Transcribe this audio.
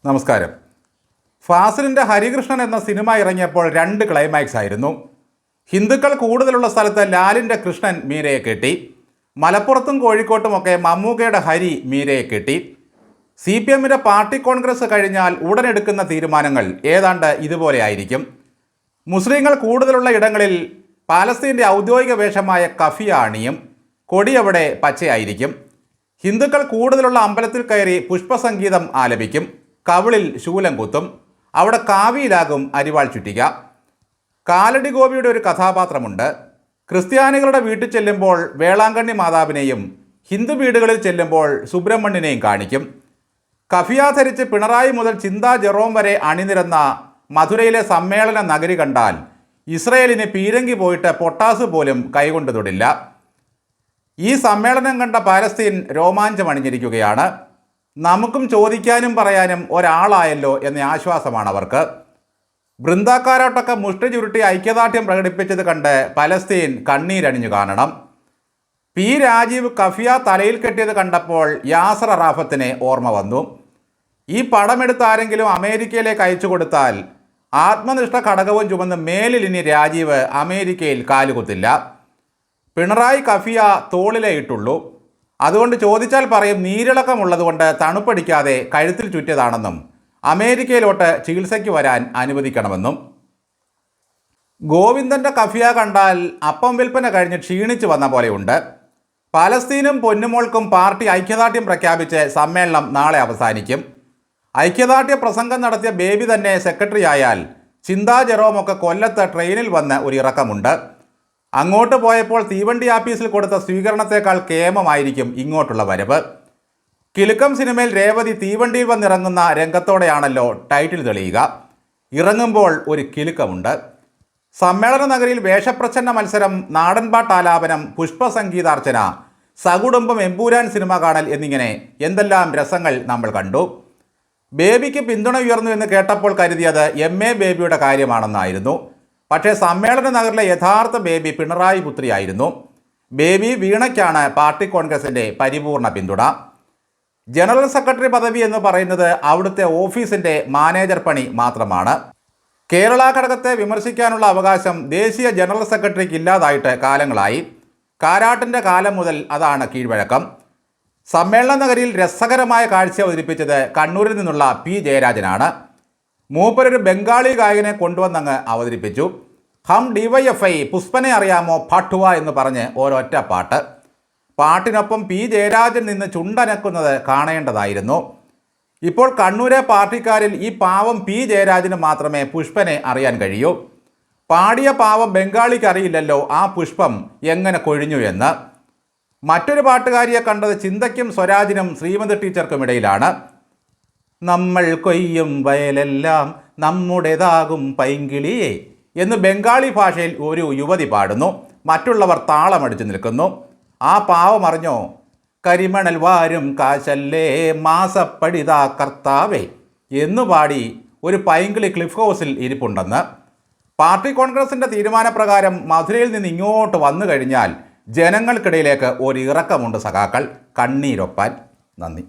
നമസ്കാരം. ഫാസിലിൻ്റെ ഹരികൃഷ്ണൻ എന്ന സിനിമ ഇറങ്ങിയപ്പോൾ 2 ക്ലൈമാക്സ് ആയിരുന്നു. ഹിന്ദുക്കൾ കൂടുതലുള്ള സ്ഥലത്ത് ലാലിൻ്റെ കൃഷ്ണൻ മീരയെ കെട്ടി, മലപ്പുറത്തും കോഴിക്കോട്ടുമൊക്കെ മമ്മൂക്കയുടെ ഹരി മീരയെ കെട്ടി. CPMൻ്റെ പാർട്ടി കോൺഗ്രസ് കഴിഞ്ഞാൽ ഉടനെടുക്കുന്ന തീരുമാനങ്ങൾ ഏതാണ്ട് ഇതുപോലെ ആയിരിക്കും. മുസ്ലിങ്ങൾ കൂടുതലുള്ള ഇടങ്ങളിൽ പാലസ്തീൻ്റെ ഔദ്യോഗിക വേഷമായ കഫിയ അണിയും, കൊടി അവിടെ പച്ചയായിരിക്കും. ഹിന്ദുക്കൾ കൂടുതലുള്ള അമ്പലത്തിൽ കയറി പുഷ്പസംഗീതം ആലപിക്കും, കവിളിൽ ശൂലം കുത്തും, അവിടെ കാവിയിലാകും അരിവാൾ ചുറ്റിക. കാലടി ഗോപിയുടെ ഒരു കഥാപാത്രമുണ്ട്. ക്രിസ്ത്യാനികളുടെ വീട്ടിൽ ചെല്ലുമ്പോൾ വേളാങ്കണ്ണി മാതാവിനെയും ഹിന്ദു വീടുകളിൽ ചെല്ലുമ്പോൾ സുബ്രഹ്മണ്യനെയും കാണിക്കും. കഫിയ ധരിച്ച് പിണറായി മുതൽ ചിന്താ ജെറോം വരെ അണിനിരന്ന മധുരയിലെ സമ്മേളന നഗരി കണ്ടാൽ ഇസ്രയേലിന് പീരങ്കി പോയിട്ട് പൊട്ടാസ് പോലും കൈകൊണ്ട് തൊടില്ല. ഈ സമ്മേളനം കണ്ട പാലസ്തീൻ രോമാഞ്ചമണിഞ്ഞിരിക്കുകയാണ്. നമുക്കും ചോദിക്കാനും പറയാനും ഒരാളായല്ലോ എന്ന ആശ്വാസമാണ് അവർക്ക്. ബൃന്ദാക്കാരോട്ടൊക്കെ മുഷ്ടി ചുരുട്ടി ഐക്യദാർഢ്യം പ്രകടിപ്പിച്ചത് കണ്ട് പലസ്തീൻ കണ്ണീരണിഞ്ഞു കാണണം. പി രാജീവ് കഫിയ തലയിൽ കെട്ടിയത് കണ്ടപ്പോൾ യാസർ അറാഫത്തിനെ ഓർമ്മ വന്നു. ഈ പടമെടുത്ത് ആരെങ്കിലും അമേരിക്കയിലേക്ക് അയച്ചു കൊടുത്താൽ ആത്മനിഷ്ഠ ഘടകവും ചുമന്ന് മേലിൽ ഇനി രാജീവ് അമേരിക്കയിൽ കാലുകുത്തില്ല. പിണറായി കഫിയ തോളിലേ ഇട്ടുള്ളൂ. അതുകൊണ്ട് ചോദിച്ചാൽ പറയും നീരിളക്കമുള്ളതുകൊണ്ട് തണുപ്പടിക്കാതെ കഴുത്തിൽ ചുറ്റിയതാണെന്നും അമേരിക്കയിലോട്ട് ചികിത്സയ്ക്ക് വരാൻ അനുവദിക്കണമെന്നും. ഗോവിന്ദൻ്റെ കഫിയ കണ്ടാൽ അപ്പം വിൽപ്പന കഴിഞ്ഞ് ക്ഷീണിച്ചു വന്ന പോലെയുണ്ട്. പലസ്തീനും പൊന്നുമോൾക്കും പാർട്ടി ഐക്യദാർഢ്യം പ്രഖ്യാപിച്ച് സമ്മേളനം നാളെ അവസാനിക്കും. ഐക്യദാർഢ്യ പ്രസംഗം നടത്തിയ ബേബി തന്നെ സെക്രട്ടറി ആയാൽ ചിന്താ ജെറോമൊക്കെ കൊല്ലത്ത് ട്രെയിനിൽ വന്ന് ഒരു ഇറക്കമുണ്ട്. അങ്ങോട്ട് പോയപ്പോൾ തീവണ്ടി ആപ്പീസിൽ കൊടുത്ത സ്വീകരണത്തേക്കാൾ കേമമായിരിക്കും ഇങ്ങോട്ടുള്ള വരവ്. കിലുക്കം സിനിമയിൽ രേവതി തീവണ്ടിയിൽ വന്നിറങ്ങുന്ന രംഗത്തോടെയാണല്ലോ ടൈറ്റിൽ തെളിയുക. ഇറങ്ങുമ്പോൾ ഒരു കിലുക്കമുണ്ട്. സമ്മേളന നഗരിയിൽ വേഷപ്രച്ഛന്ന മത്സരം, നാടൻപാട്ടാലാപനം, പുഷ്പസംഗീതാർച്ചന, സകുടുംബം എമ്പൂരാൻ സിനിമ കാണൽ എന്നിങ്ങനെ എന്തെല്ലാം രസങ്ങൾ നമ്മൾ കണ്ടു. ബേബിക്ക് പിന്തുണ ഉയർന്നു എന്ന് കേട്ടപ്പോൾ കരുതിയത് MA ബേബിയുടെ കാര്യമാണെന്നായിരുന്നു. പക്ഷേ സമ്മേളന നഗറിലെ യഥാർത്ഥ ബേബി പിണറായി പുത്രിയായിരുന്നു. ബേബി വീണയ്ക്കാണ് പാർട്ടി കോൺഗ്രസിൻ്റെ പരിപൂർണ പിന്തുണ. ജനറൽ സെക്രട്ടറി പദവി എന്ന് പറയുന്നത് അവിടുത്തെ ഓഫീസിൻ്റെ മാനേജർ പണി മാത്രമാണ്. കേരള ഘടകത്തെ വിമർശിക്കാനുള്ള അവകാശം ദേശീയ ജനറൽ സെക്രട്ടറിക്ക് ഇല്ലാതായിട്ട് കാലങ്ങളായി. കാരാട്ടിൻ്റെ കാലം മുതൽ അതാണ് കീഴ്വഴക്കം. സമ്മേളന നഗരിയിൽ രസകരമായ കാഴ്ച അവതരിപ്പിച്ചത് കണ്ണൂരിൽ നിന്നുള്ള P ജയരാജനാണ്. മൂപ്പരൊരു ബംഗാളി ഗായകനെ കൊണ്ടുവന്നങ്ങ് അവതരിപ്പിച്ചു. ഹം DYFI പുഷ്പനെ അറിയാമോ പാട്ടുവ എന്ന് പറഞ്ഞ് ഒരൊറ്റ പാട്ട്. പാട്ടിനൊപ്പം P ജയരാജൻ നിന്ന് ചുണ്ടനക്കുന്നത് കാണേണ്ടതായിരുന്നു. ഇപ്പോൾ കണ്ണൂരെ പാർട്ടിക്കാരിൽ ഈ പാവം P ജയരാജന് മാത്രമേ പുഷ്പനെ അറിയാൻ കഴിയൂ. പാടിയ പാവം ബംഗാളിക്ക് അറിയില്ലല്ലോ ആ പുഷ്പം എങ്ങനെ കൊഴിഞ്ഞു എന്ന്. മറ്റൊരു പാട്ടുകാരിയെ കണ്ടത് ചിന്തയ്ക്കും സ്വരാജിനും ശ്രീമതി ടീച്ചർക്കുമിടയിലാണ്. നമ്മൾ കൊയ്യും വയലെല്ലാം നമ്മുടേതാകും പൈങ്കിളിയെ എന്ന് ബംഗാളി ഭാഷയിൽ ഒരു യുവതി പാടുന്നു. മറ്റുള്ളവർ താളമടിച്ചു നിൽക്കുന്നു. ആ പാവം അറിഞ്ഞോ? കരിമണൽ വാരും കാശല്ലേ മാസപ്പടിതാ കർത്താവേ എന്നു പാടി ഒരു പൈങ്കിളി ക്ലിഫ് ഹൗസിൽ ഇരിപ്പുണ്ടെന്ന്. പാർട്ടി കോൺഗ്രസിൻ്റെ തീരുമാനപ്രകാരം മധുരയിൽ നിന്ന് ഇങ്ങോട്ട് വന്നു കഴിഞ്ഞാൽ ജനങ്ങൾക്കിടയിലേക്ക് ഒരു ഇറക്കമുണ്ട് സഖാക്കൾ, കണ്ണീരൊപ്പാൻ. നന്ദി.